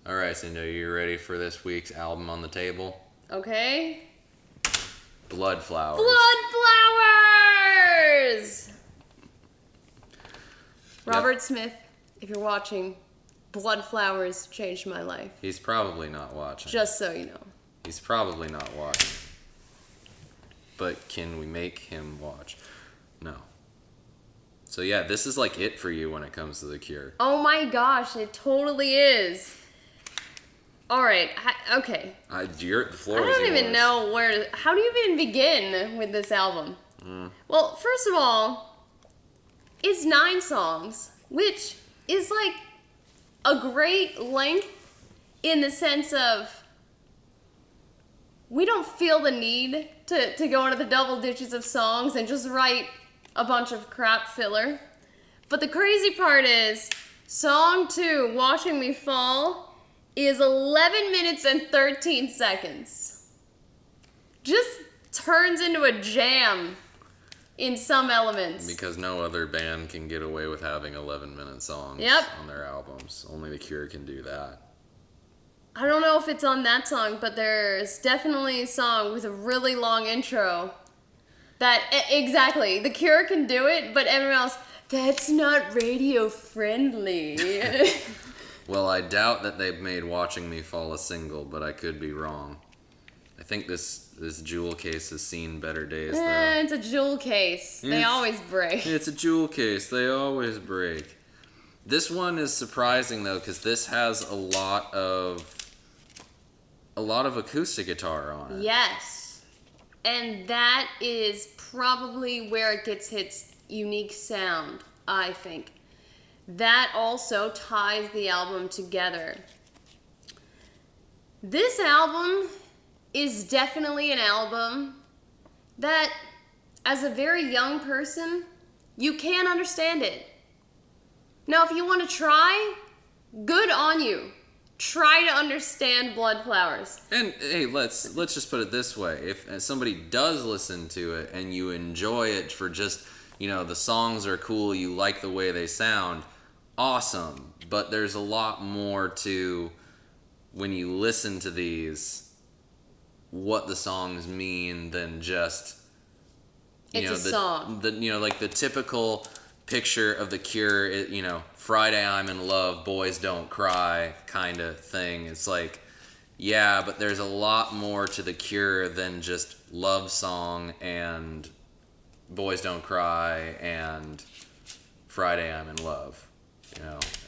All right, Cindy, are you ready for this week's album on the table? Okay. Bloodflowers. Bloodflowers! Robert Yep. Smith, if you're watching, Bloodflowers changed my life. He's probably not watching. Just so you know. He's probably not watching. But can we make him watch? No. So yeah, this is like it for you when it comes to The Cure. Oh my gosh, it totally is. Alright, okay. The floor I is don't even yours. know how do you even begin with this album? Well, first of all, it's 9 songs, which is like a great length in the sense of we don't feel the need to go into the double digits of songs and just write a bunch of crap filler. But the crazy part is, song 2, Watching Me Fall, is 11 minutes and 13 seconds. Just turns into a jam in some elements. Because no other band can get away with having 11-minute songs Yep. on their albums. Only The Cure can do that. I don't know if it's on that song, but there's definitely a song with a really long intro that, exactly, The Cure can do it, but everyone else, that's not radio friendly. Well, I doubt that they've made Watching Me Fall a single, but I could be wrong. I think this jewel case has seen better days, though. It's a jewel case. They always break. It's a jewel case. They always break. This one is surprising, though, because this has a lot of acoustic guitar on it. Yes. And that is probably where it gets its unique sound, I think. That also ties the album together. This album is definitely an album that, as a very young person, you can understand it. Now, if you want to try, good on you. Try to understand Bloodflowers. And hey, let's just put it this way: if somebody does listen to it and you enjoy it for just, the songs are cool, you like the way they sound, awesome. But there's a lot more to when you listen to these, what the songs mean than just It's a song. Like the typical picture of The Cure, Friday I'm in love, boys don't cry kind of thing. It's like, yeah, but there's a lot more to The Cure than just love song and boys don't cry and Friday I'm in love,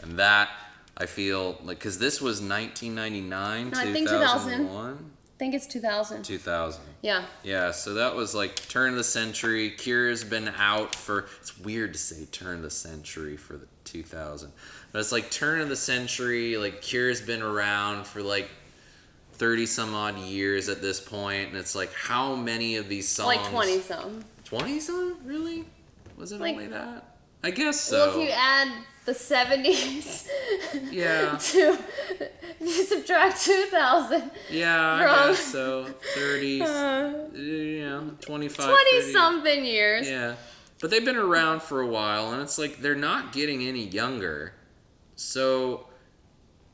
and that I feel like, because this was 1999, No, I think 2000. 2001. I think it's 2000. 2000. Yeah. Yeah, so that was like turn of the century. Cure's been out for, it's weird to say turn of the century for the 2000. But it's like turn of the century, like Cure's been around for like 30 some odd years at this point, and it's like, how many of these songs? Like 20 some. 20 some? Really? Was it Like- only that? I guess so. Well, if you add the 70s Yeah. to you subtract 2000. Yeah, I From- guess so. 30, 25, 20 30. something years. Yeah. But they've been around for a while, and it's like they're not getting any younger. So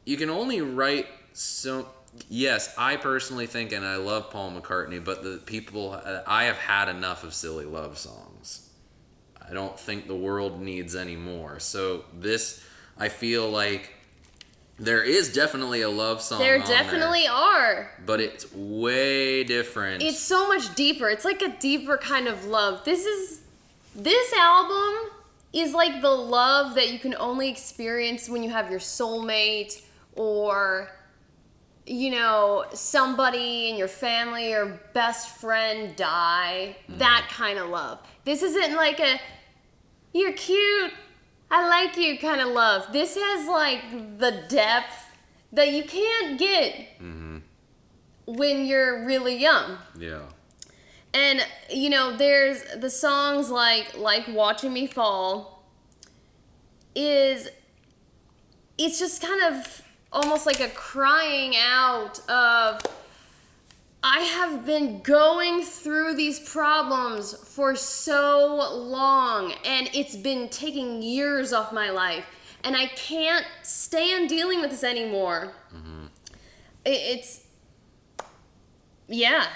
you can only write so... Yes, I personally think, and I love Paul McCartney, but the people... I have had enough of silly love songs. I don't think the world needs any more. So this, I feel like there is definitely a love song There on definitely are. but it's way different. It's so much deeper. It's like a deeper kind of love. This album is like the love that you can only experience when you have your soulmate or, somebody in your family or best friend die. That kind of love. This isn't like a, you're cute, I like you kind of love. This has like the depth that you can't get when you're really young. Yeah. And, there's the songs like Watching Me Fall it's just kind of almost like a crying out of, I have been going through these problems for so long, and it's been taking years off my life, and I can't stand dealing with this anymore. Mm-hmm. it's yeah,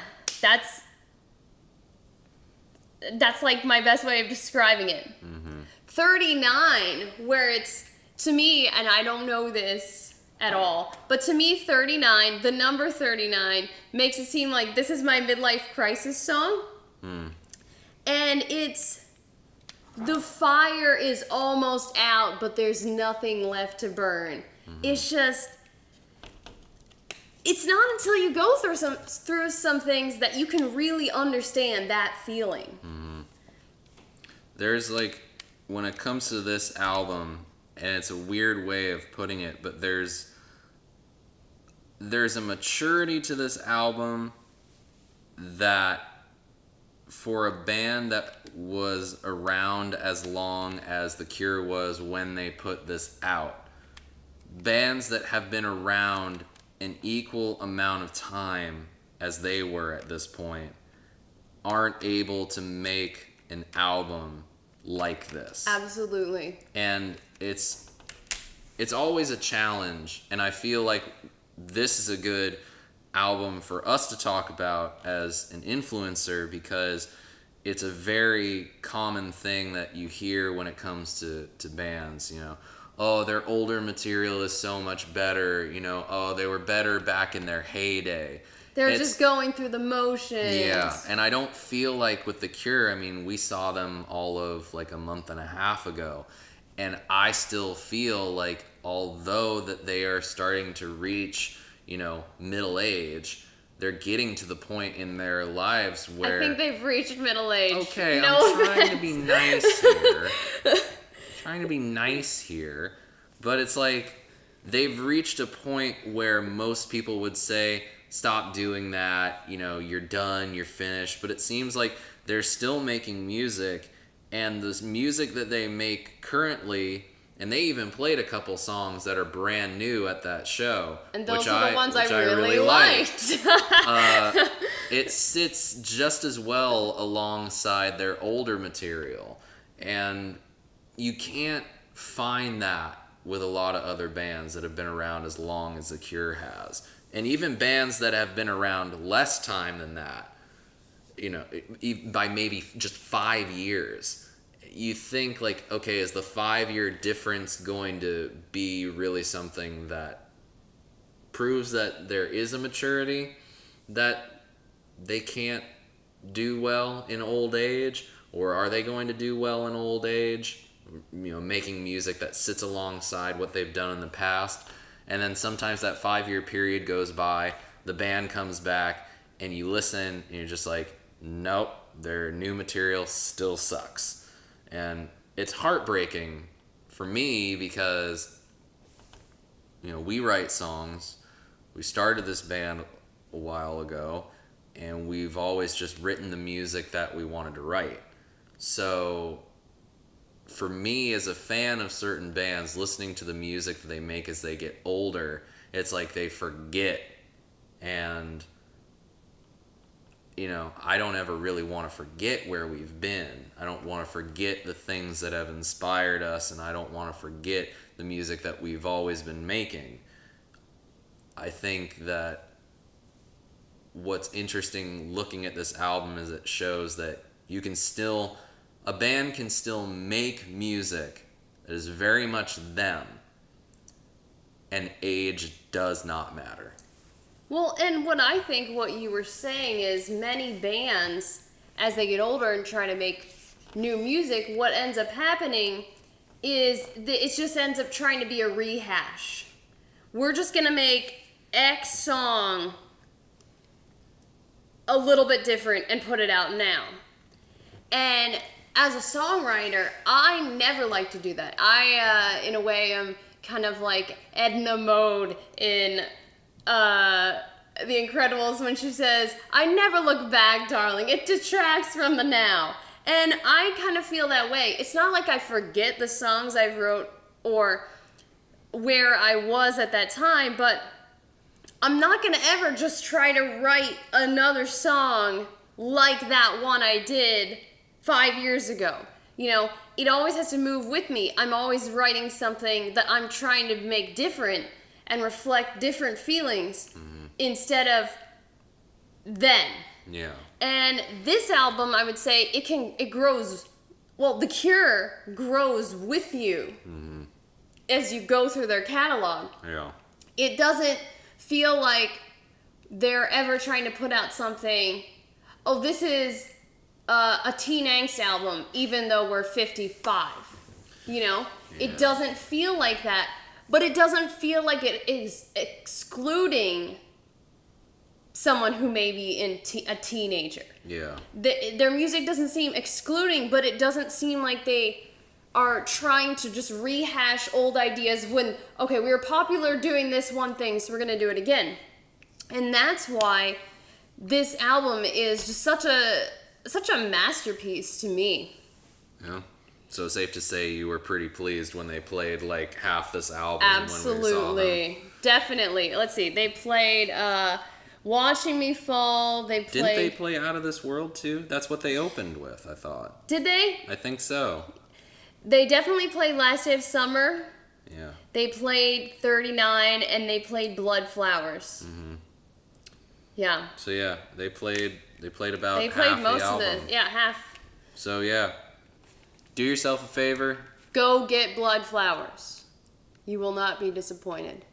that's like my best way of describing it. 39, where it's, to me, and I don't know this at all, but to me 39, the number 39, makes it seem like this is my midlife crisis song. And it's, the fire is almost out, but there's nothing left to burn. It's just, it's not until you go through some things that you can really understand that feeling. There's like, when it comes to this album, and it's a weird way of putting it, but there's a maturity to this album that, for a band that was around as long as The Cure was when they put this out, bands that have been around an equal amount of time as they were at this point aren't able to make an album like this. Absolutely. And it's always a challenge, and I feel like this is a good album for us to talk about as an influencer, because it's a very common thing that you hear when it comes to bands, you know. Oh, their older material is so much better, you know. Oh, they were better back in their heyday. They're just going through the motions. Yeah, and I don't feel like with The Cure, I mean, we saw them all of like a month and a half ago, and I still feel like, although that they are starting to reach, you know, middle age, they're getting to the point in their lives where... I think they've reached middle age. Okay, no I'm offense. trying to be nice here. Trying to be nice here, but it's like they've reached a point where most people would say, stop doing that, you know, you're done, you're finished. But it seems like they're still making music, and this music that they make currently, and they even played a couple songs that are brand new at that show, and those are the ones I really liked. It sits just as well alongside their older material, and you can't find that with a lot of other bands that have been around as long as The Cure has. And even bands that have been around less time than that, you know, by maybe just 5 years, you think like, okay, is the 5-year difference going to be really something that proves that there is a maturity that they can't do well in old age? Or are they going to do well in old age, you know, making music that sits alongside what they've done in the past? And then sometimes that 5-year period goes by, the band comes back, and you listen, and you're just like, nope, their new material still sucks. And it's heartbreaking for me because, you know, we write songs. We started this band a while ago, and we've always just written the music that we wanted to write. So for me, as a fan of certain bands, listening to the music that they make as they get older, it's like they forget. And, you know, I don't ever really want to forget where we've been. I don't want to forget the things that have inspired us, and I don't want to forget the music that we've always been making. I think that what's interesting looking at this album is it shows that you can still... a band can still make music that is very much them, and age does not matter. Well, and what I think what you were saying is many bands, as they get older and try to make new music, what ends up happening is it just ends up trying to be a rehash. We're just going to make X song a little bit different and put it out now. And as a songwriter, I never like to do that. I, in a way, am kind of like Edna Mode in The Incredibles when she says, "I never look back, darling. It detracts from the now." And I kind of feel that way. It's not like I forget the songs I wrote or where I was at that time, but I'm not going to ever just try to write another song like that one I did 5 years ago. You know, it always has to move with me. I'm always writing something that I'm trying to make different and reflect different feelings. Mm-hmm. instead of then. Yeah. And this album, I would say, it grows. Well, The Cure grows with you as you go through their catalog. Yeah. It doesn't feel like they're ever trying to put out something. Oh, this is a teen angst album, even though we're 55. You know, it doesn't feel like that, but it doesn't feel like it is excluding someone who may be a teenager. Yeah. Their music doesn't seem excluding, but it doesn't seem like they are trying to just rehash old ideas when, okay, we were popular doing this one thing, so we're going to do it again. And that's why this album is just such a masterpiece to me. Yeah. So safe to say you were pretty pleased when they played like half this album. Absolutely. When we saw them. Definitely. Let's see. They played Watching Me Fall. Didn't they play Out of This World too? That's what they opened with, I thought. Did they? I think so. They definitely played Last Day of Summer. Yeah. They played 39 and they played Bloodflowers. Mm-hmm. Yeah. So yeah, they played about They played half most the album. of half. So yeah. Do yourself a favor. Go get Bloodflowers. You will not be disappointed.